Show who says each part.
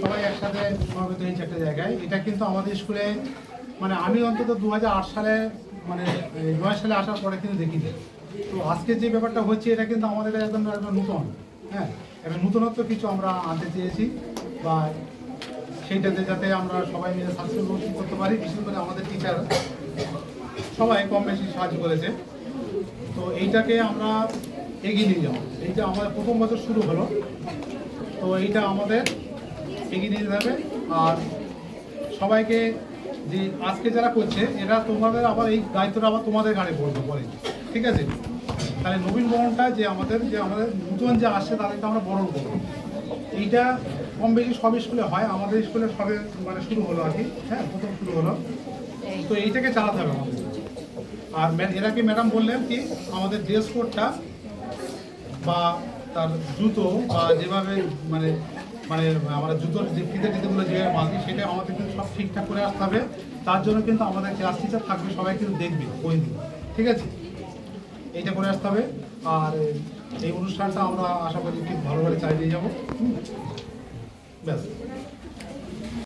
Speaker 1: সবাই একসাথে সমবেত হয়েছে একটা জায়গায়। এটা কিন্তু আমাদের স্কুলে মানে আমি অন্তত 2008 সালে মানে 9 সালে আসার পরে কিন্তু দেখিনি। তো আজকে যে ব্যাপারটা হচ্ছে এটা কিন্তু আমাদের একদম নতুন, হ্যাঁ, একটা নতুনত্ব কিছু আমরা আনতে চেয়েছি বা সেইটাতে যাতে আমরা সবাই মিলে সাকসেসফুল করতে পারি। বিশেষ করে আমাদের টিচার সবাই কম বেশি সাহায্য করেছে। তো এইটাকে আমরা এগিয়ে নিয়ে যাবো। এইটা আমাদের প্রথম বছর শুরু হলো, তো এইটা আমাদের এগিয়ে নিয়ে যাবে। আর সবাইকে যে আজকে যারা করছে এরা তোমাদের আবার এই দায়িত্বটা আবার তোমাদের ঘাড়ে পড়বে পরে, ঠিক আছে? তাহলে নবীন বরণটা যে আমাদের নতুন যে আসছে তাদেরকে আমরা বরণ করবো। এইটা কম বেশি সব স্কুলে হয়, আমাদের স্কুলে সবে মানে শুরু হলো আর কি, হ্যাঁ, প্রথম শুরু হলো। তো এইটাকে চালাতে হবে আমাদের। আর এরাকে ম্যাডাম বললেন কি আমাদের ড্রেস কোডটা বা তার জুতো বা যেভাবে মানে মানে আমরা জুতোর যে ফিতেগুলো যেভাবে বাঁধি সেটা আমাদের কিন্তু সব ঠিকঠাক করে আসতে হবে। তার জন্য কিন্তু আমাদের ক্লাস টিচার থাকবে, সবাই কিন্তু দেখবে ওই দিন, ঠিক আছে? এইটা করে আসতে হবে। আর এই অনুষ্ঠানটা আমরা আশা করি খুব ভালোভাবে চালিয়ে নিয়ে যাবো। ব্যাস।